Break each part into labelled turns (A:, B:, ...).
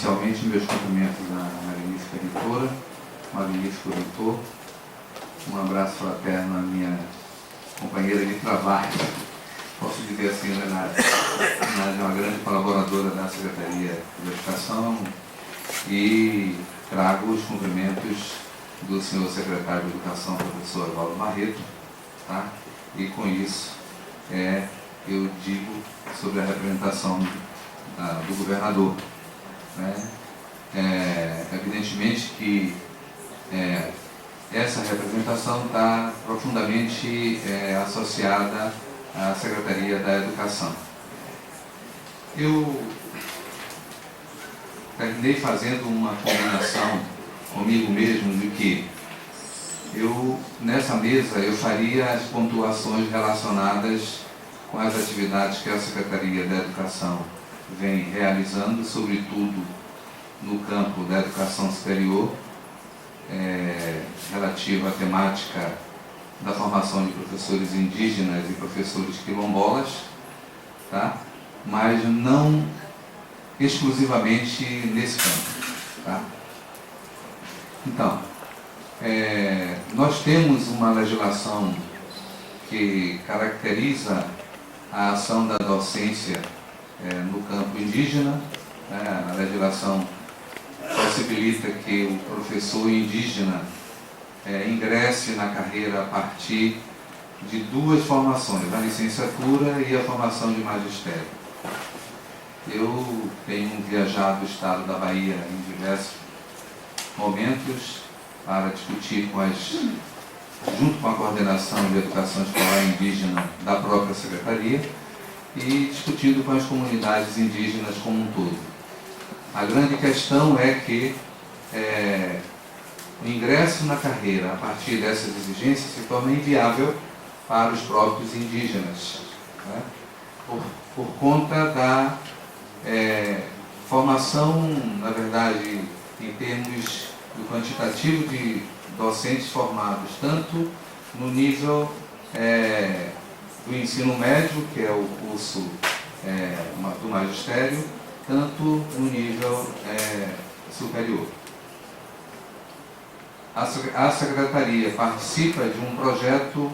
A: inicialmente meus cumprimentos à magnífica editora, magnífico leitor. Um abraço fraterno à minha companheira de trabalho, posso dizer assim, Renata, é uma grande colaboradora da Secretaria de Educação, e trago os cumprimentos do senhor secretário de Educação, professor Valdo Marreto, tá? E com isso eu digo sobre a representação do governador, né? Evidentemente que essa representação está profundamente associada à Secretaria da Educação. Eu terminei fazendo uma combinação comigo mesmo de que nessa mesa eu faria as pontuações relacionadas com as atividades que a Secretaria da Educação vem realizando, sobretudo no campo da educação superior, relativa à temática da formação de professores indígenas e professores quilombolas, tá? Mas não exclusivamente nesse campo, tá? Então, nós temos uma legislação que caracteriza a ação da docência no campo indígena, né? A legislação possibilita que o professor indígena ingresse na carreira a partir de duas formações, a licenciatura e a formação de magistério. Eu tenho viajado o estado da Bahia em diversos momentos para discutir junto com a coordenação de educação escolar indígena da própria Secretaria e discutindo com as comunidades indígenas como um todo. A grande questão é que o ingresso na carreira a partir dessas exigências se torna inviável para os próprios indígenas, né? Por conta da formação, na verdade, em termos do quantitativo de docentes formados, tanto no nível do ensino médio, que é o curso do magistério, tanto no nível superior. A Secretaria participa de um projeto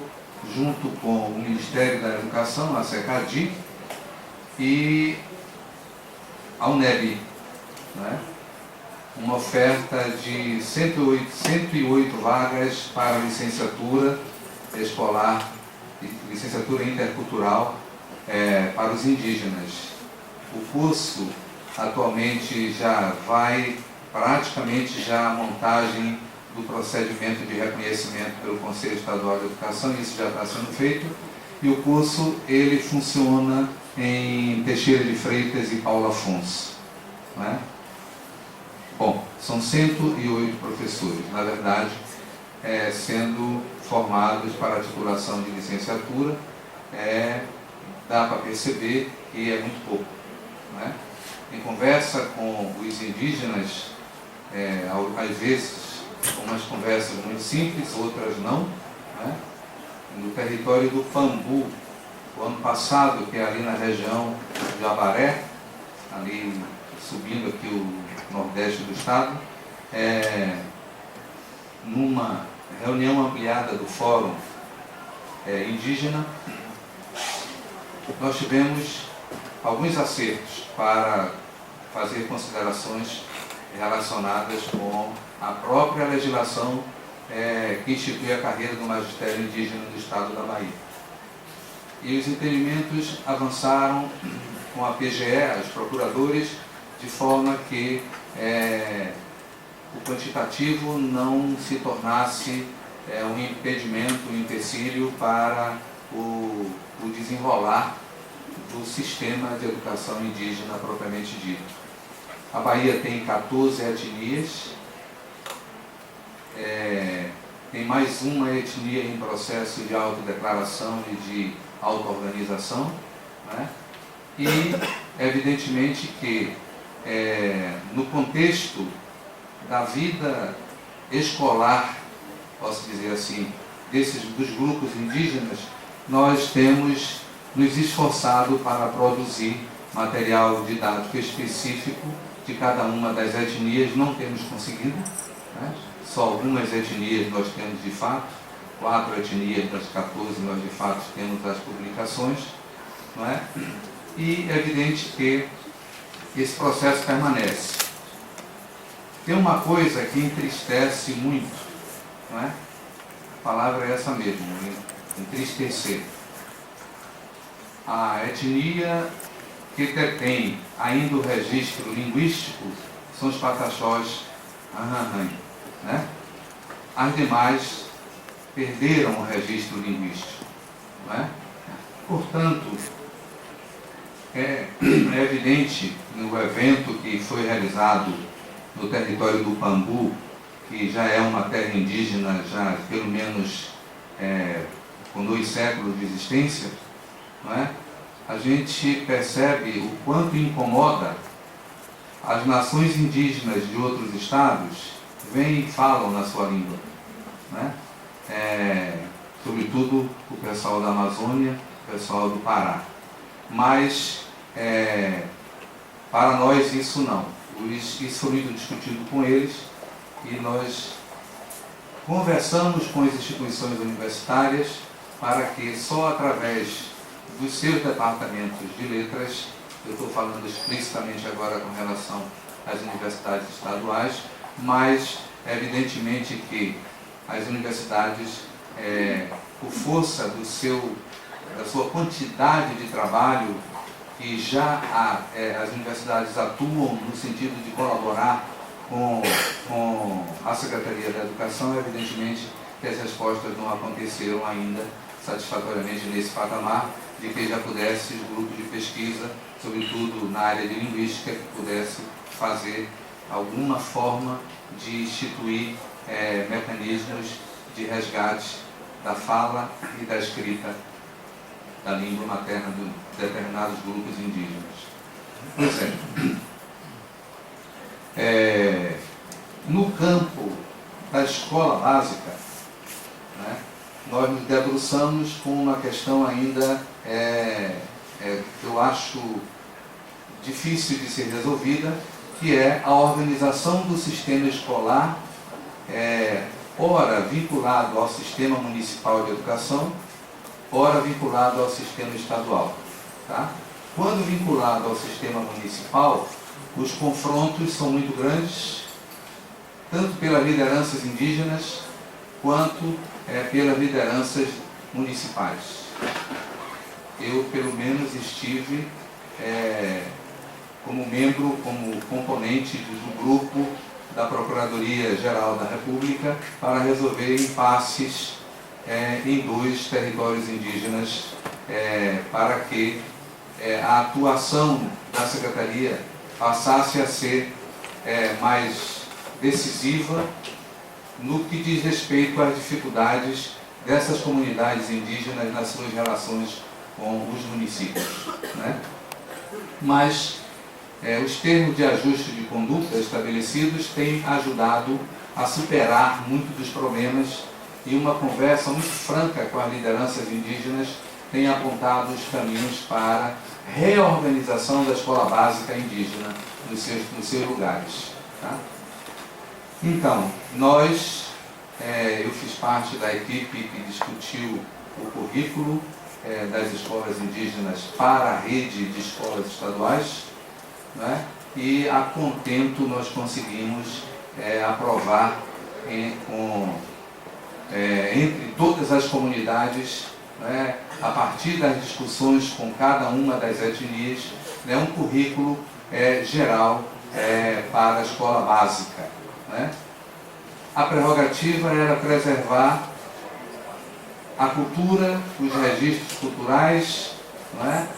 A: junto com o Ministério da Educação, a SECADI, e a UNEB, né? Uma oferta de 108 vagas para licenciatura escolar, licenciatura intercultural para os indígenas. O curso atualmente já vai praticamente já a montagem do procedimento de reconhecimento pelo Conselho Estadual de Educação, isso já está sendo feito, e o curso ele funciona em Teixeira de Freitas e Paulo Afonso, né? Bom, são 108 professores, na verdade, sendo formados para a titulação de licenciatura, dá para perceber que é muito pouco, né? Em conversa com os indígenas, às vezes, umas conversas muito simples, outras não, né? No território do Pambu, o ano passado, que é ali na região de Abaré, ali subindo aqui o nordeste do estado, numa reunião ampliada do Fórum Indígena, nós tivemos alguns acertos para fazer considerações relacionadas com a própria legislação que institui a carreira do magistério indígena do estado da Bahia. E os entendimentos avançaram com a PGE, os procuradores, de forma que o quantitativo não se tornasse um impedimento, um empecilho para o desenrolar do sistema de educação indígena propriamente dito. A Bahia tem 14 etnias, tem mais uma etnia em processo de autodeclaração e de auto-organização, né? E, evidentemente, que no contexto da vida escolar, posso dizer assim, dos grupos indígenas, nós temos nos esforçado para produzir material didático específico de cada uma das etnias não temos conseguido, né? Só algumas etnias nós temos de fato, 4 etnias das 14 nós de fato temos as publicações, não é? E é evidente que esse processo permanece. Tem uma coisa que entristece muito, não é? A palavra é essa mesmo, entristecer. A etnia que detém ainda o registro linguístico são os pataxós Ahanhan, né? As demais perderam o registro linguístico, não é? Portanto, é evidente no evento que foi realizado no território do Pambu, que já é uma terra indígena, já pelo menos com 2 séculos de existência, não é? A gente percebe o quanto incomoda as nações indígenas de outros estados, vêm e falam na sua língua, né? Sobretudo o pessoal da Amazônia, o pessoal do Pará. Mas, para nós, isso não. Isso foi muito discutido com eles e nós conversamos com as instituições universitárias para que só através dos seus departamentos de letras, eu estou falando explicitamente agora com relação às universidades estaduais, mas evidentemente que as universidades, por força da sua quantidade de trabalho, que já as universidades atuam no sentido de colaborar com a Secretaria da Educação, evidentemente que as respostas não aconteceram ainda satisfatoriamente nesse patamar, de que já pudesse o grupo de pesquisa, sobretudo na área de linguística, que pudesse fazer alguma forma de instituir mecanismos de resgate da fala e da escrita da língua materna de determinados grupos indígenas. Pois no campo da escola básica, né, nós nos debruçamos com uma questão ainda, eu acho, difícil de ser resolvida, que é a organização do sistema escolar, ora vinculado ao sistema municipal de educação, ora vinculado ao sistema estadual. Tá? Quando vinculado ao sistema municipal, os confrontos são muito grandes, tanto pelas lideranças indígenas, quanto pelas lideranças municipais. Eu, pelo menos, estive como membro, como componente do grupo da Procuradoria-Geral da República para resolver impasses em 2 territórios indígenas, para que a atuação da Secretaria passasse a ser mais decisiva no que diz respeito às dificuldades dessas comunidades indígenas nas suas relações com os municípios, né? Mas os termos de ajuste de conduta estabelecidos têm ajudado a superar muito dos problemas, e uma conversa muito franca com as lideranças indígenas tem apontado os caminhos para reorganização da escola básica indígena nos seus lugares. Tá? Então, eu fiz parte da equipe que discutiu o currículo das escolas indígenas para a rede de escolas estaduais, né? E a contento nós conseguimos aprovar entre todas as comunidades, né, a partir das discussões com cada uma das etnias, né, um currículo geral para a escola básica. Né? A prerrogativa era preservar a cultura, os registros culturais, né,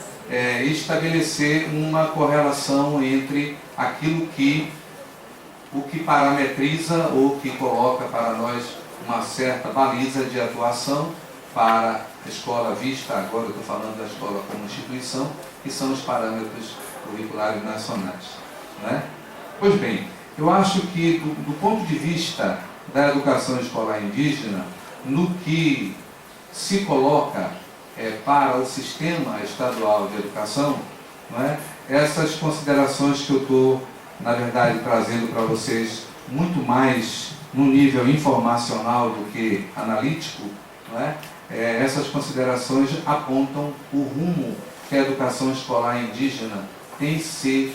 A: e estabelecer uma correlação entre aquilo o que parametriza ou que coloca para nós uma certa baliza de atuação para a escola vista, agora eu estou falando da escola como instituição, que são os parâmetros curriculares nacionais. Né? Pois bem, eu acho que do ponto de vista da educação escolar indígena, no que se coloca para o sistema estadual de educação, não é? Essas considerações que eu estou na verdade, trazendo para vocês muito mais no nível informacional do que analítico, não é? Essas considerações apontam o rumo que a educação escolar indígena tem se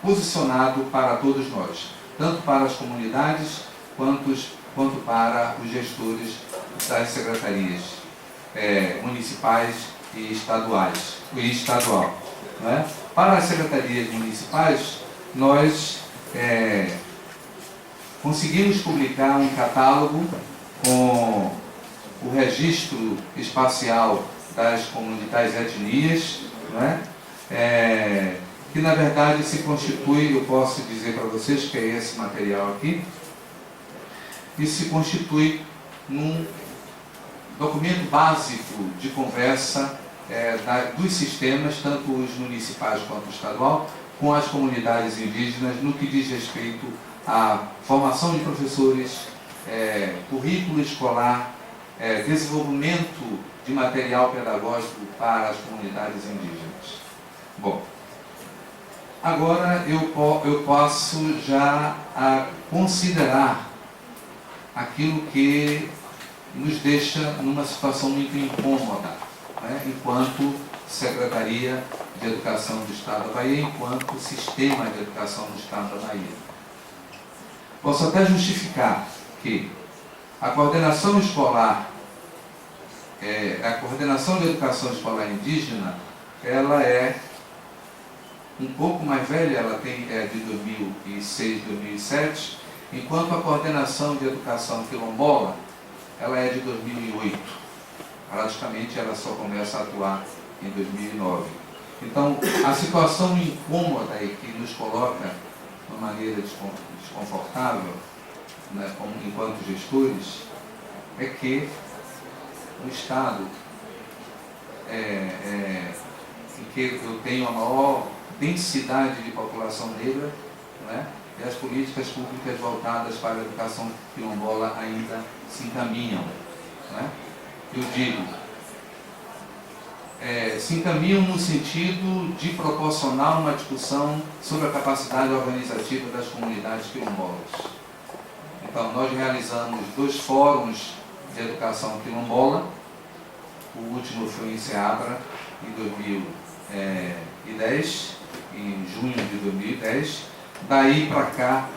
A: posicionado para todos nós, tanto para as comunidades quanto para os gestores das secretarias municipais e estaduais, e estadual. Não é? Para as secretarias municipais, nós conseguimos publicar um catálogo com o registro espacial das comunidades etnias, não é? Que na verdade se constitui, eu posso dizer para vocês que é esse material aqui, e se constitui num documento básico de conversa dos sistemas, tanto os municipais quanto o estadual, com as comunidades indígenas, no que diz respeito à formação de professores, currículo escolar, desenvolvimento de material pedagógico para as comunidades indígenas. Bom, agora eu passo já a considerar aquilo que nos deixa numa situação muito incômoda, né, enquanto Secretaria de Educação do Estado da Bahia, enquanto Sistema de Educação do Estado da Bahia. Posso até justificar que a coordenação escolar, a coordenação de educação escolar indígena, ela é um pouco mais velha, ela é de 2006, 2007, enquanto a coordenação de educação quilombola, ela é de 2008. Praticamente ela só começa a atuar em 2009. Então, a situação incômoda e que nos coloca de uma maneira desconfortável, né, enquanto gestores, é que o Estado em que eu tenho a maior densidade de população negra, né, e as políticas públicas voltadas para a educação quilombola ainda se encaminham. Né? Eu digo, se encaminham no sentido de proporcionar uma discussão sobre a capacidade organizativa das comunidades quilombolas. Então, nós realizamos 2 fóruns de educação quilombola, o último foi em Seabra, em 2010, em junho de 2010. Daí para cá,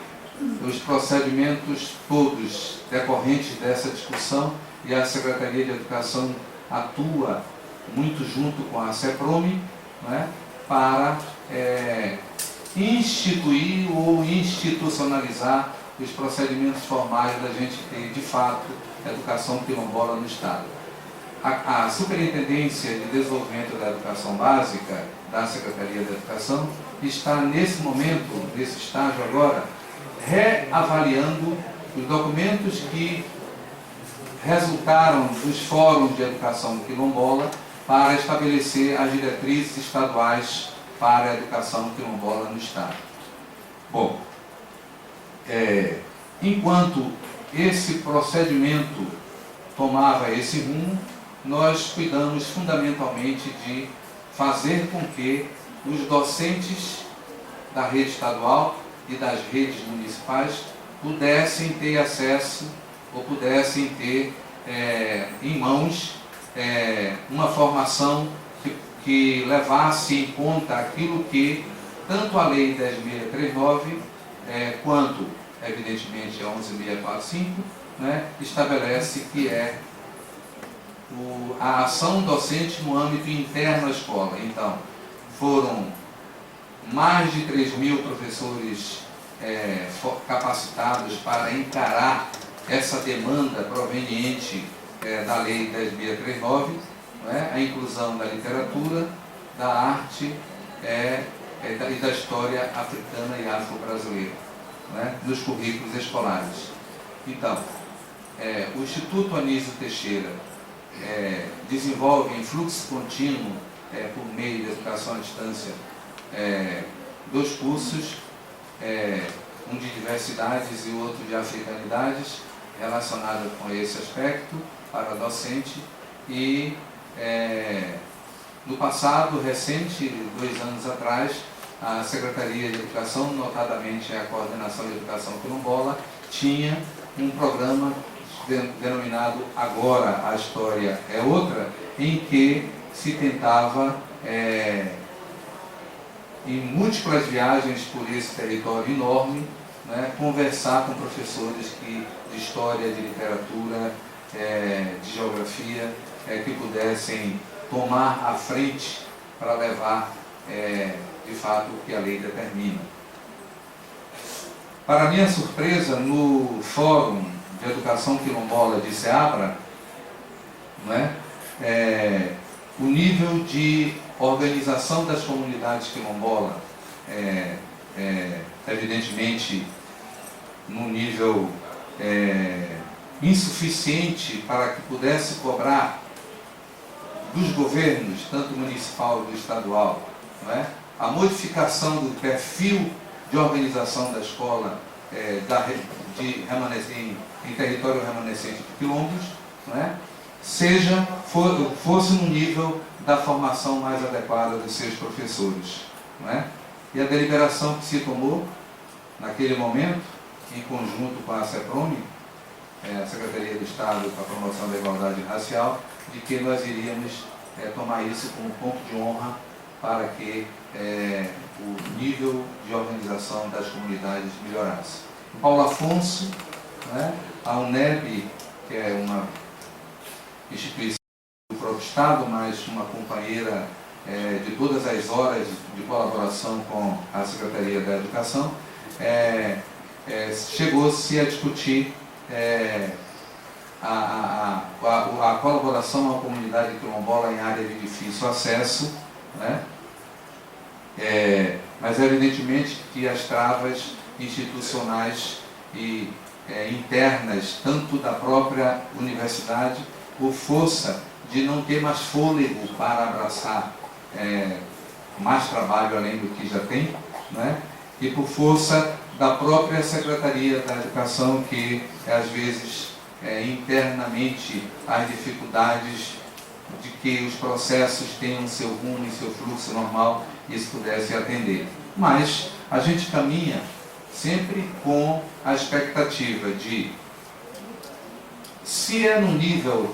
A: os procedimentos todos decorrentes dessa discussão, e a Secretaria de Educação atua muito junto com a CEPROME, né, para instituir ou institucionalizar os procedimentos formais da gente ter, de fato, educação quilombola no Estado. A Superintendência de Desenvolvimento da Educação Básica, da Secretaria de Educação, está nesse momento, nesse estágio agora, reavaliando os documentos que resultaram dos fóruns de educação quilombola para estabelecer as diretrizes estaduais para a educação quilombola no Estado. Bom, enquanto esse procedimento tomava esse rumo, nós cuidamos fundamentalmente de fazer com que os docentes da rede estadual e das redes municipais pudessem ter acesso ou pudessem ter em mãos uma formação que levasse em conta aquilo que tanto a Lei 10.639 quanto, evidentemente, a 11.645, né, estabelece, que é a ação docente no âmbito interno à escola. Então, foram mais de 3.000 professores capacitados para encarar essa demanda proveniente da Lei 10.639, né, a inclusão da literatura, da arte e da história africana e afro-brasileira, né, nos currículos escolares. Então, o Instituto Anísio Teixeira desenvolve em fluxo contínuo, por meio da educação à distância, 2 cursos, um de diversidades e outro de africanidades, relacionado com esse aspecto para docente. E no passado recente, 2 anos atrás, a Secretaria de Educação, notadamente a Coordenação de Educação Quilombola, tinha um programa denominado Agora a História é Outra, em que se tentava, em múltiplas viagens por esse território enorme, né, conversar com professores de História, de Literatura, de Geografia, que pudessem tomar a frente para levar, de fato, o que a lei determina. Para minha surpresa, no Fórum de Educação Quilombola de Ceabra, né, o nível de organização das comunidades quilombolas, evidentemente, num nível insuficiente para que pudesse cobrar dos governos, tanto municipal como estadual, não é? A modificação do perfil de organização da escola em território remanescente de quilombos, não é? Fosse no nível da formação mais adequada dos seus professores, não é? E a deliberação que se tomou naquele momento, em conjunto com a CEPROME, a Secretaria do Estado para a Promoção da Igualdade Racial, de que nós iríamos tomar isso como ponto de honra para que o nível de organização das comunidades melhorasse. O Paulo Afonso, né, a UNEB, que é uma instituição do próprio Estado, mas uma companheira de todas as horas de colaboração com a Secretaria da Educação, chegou-se a discutir a colaboração à comunidade quilombola em área de difícil acesso, né? Mas evidentemente que as travas institucionais e internas, tanto da própria universidade, por força de não ter mais fôlego para abraçar mais trabalho além do que já tem, né? E por força da própria Secretaria da Educação, que às vezes internamente as dificuldades de que os processos tenham seu rumo e seu fluxo normal, isso pudesse atender. Mas a gente caminha sempre com a expectativa de, se é no nível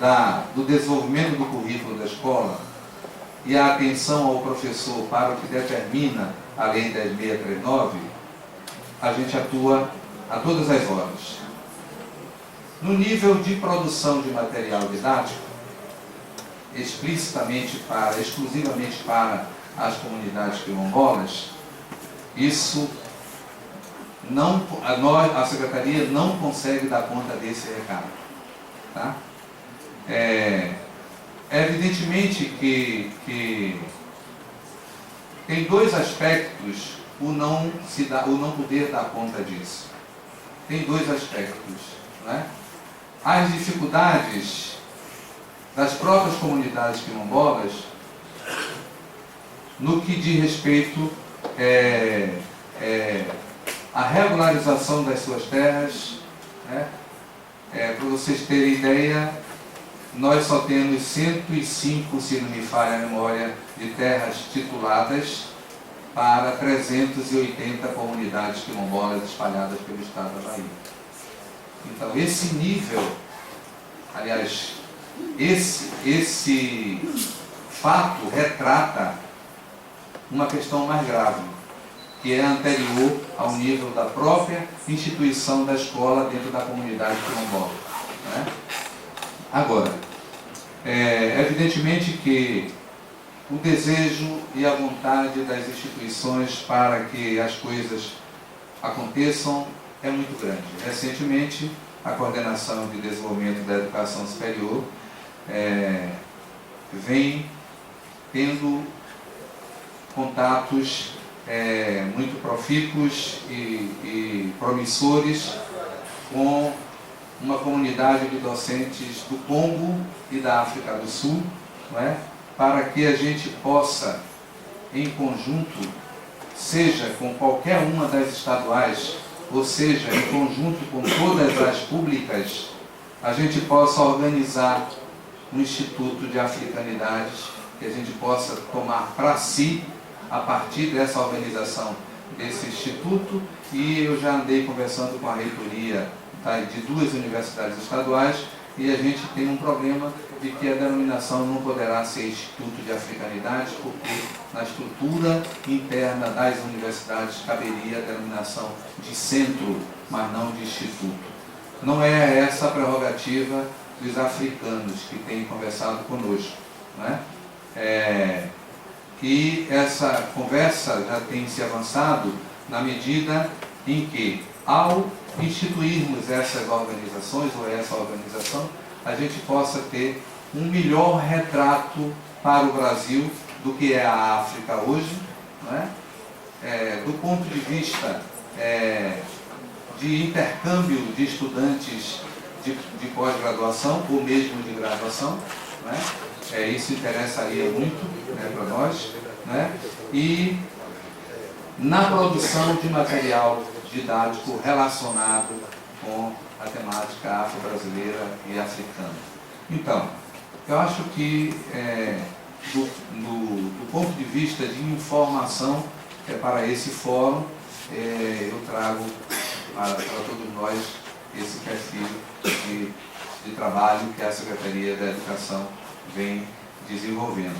A: do desenvolvimento do currículo da escola e a atenção ao professor para o que determina a Lei 10.639, a gente atua a todas as horas. No nível de produção de material didático, exclusivamente para as comunidades quilombolas, isso a Secretaria não consegue dar conta desse recado. Tá? Evidentemente que tem dois aspectos o não poder dar conta disso. Tem dois aspectos, né? As dificuldades das próprias comunidades quilombolas no que diz respeito à regularização das suas terras, né? Para vocês terem ideia, nós só temos 105, se não me falha a memória, de terras tituladas para 380 comunidades quilombolas espalhadas pelo estado da Bahia. Então, esse nível, aliás, esse fato retrata uma questão mais grave, que é anterior ao nível da própria instituição da escola dentro da comunidade quilombola, né? Agora, evidentemente que o desejo e a vontade das instituições para que as coisas aconteçam é muito grande. Recentemente, a Coordenação de Desenvolvimento da Educação Superior vem tendo contatos muito profícuos e promissores com uma comunidade de docentes do Congo e da África do Sul, não é? Para que a gente possa, em conjunto, seja com qualquer uma das estaduais, ou seja, em conjunto com todas as públicas, a gente possa organizar um Instituto de Africanidades, que a gente possa tomar para si a partir dessa organização desse instituto, e eu já andei conversando com a reitoria de 2 universidades estaduais, e a gente tem um problema de que a denominação não poderá ser Instituto de Africanidades, porque na estrutura interna das universidades caberia a denominação de centro, mas não de instituto. Não é essa a prerrogativa dos africanos que têm conversado conosco, né? E essa conversa já tem se avançado na medida em que, ao instituirmos essas organizações, ou essa organização, a gente possa ter um melhor retrato para o Brasil do que é a África hoje, né? Do ponto de vista de intercâmbio de estudantes de pós-graduação ou mesmo de graduação, né? Isso interessaria muito, né, para nós, né? E na produção de material didático relacionado com a temática afro-brasileira e africana. Então, eu acho que do ponto de vista de informação para esse fórum, eu trago para todos nós esse perfil de trabalho que a Secretaria da Educação vem desenvolvendo.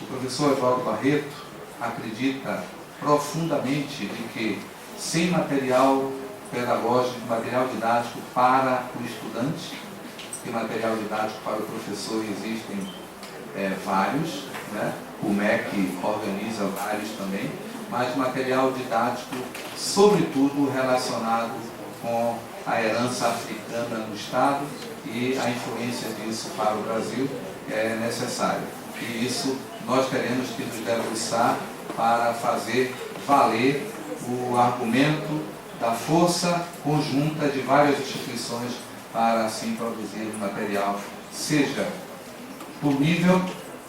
A: O professor Evaldo Barreto acredita profundamente de que sem material pedagógico, material didático para o estudante, e material didático para o professor existem vários, né? O MEC organiza vários também, mas material didático, sobretudo relacionado com a herança africana no Estado e a influência disso para o Brasil é necessário. E isso nós teremos que nos debruçar para fazer valer o argumento da força conjunta de várias instituições para assim produzir um material, seja por nível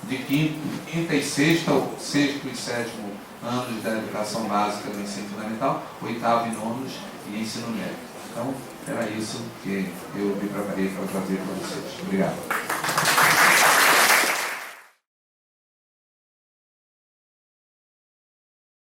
A: de quinta e sexta, ou sexto e sétimo anos da educação básica do ensino fundamental, oitavo e nonos e ensino médio. Então, era isso que eu me preparei para trazer para vocês. Obrigado.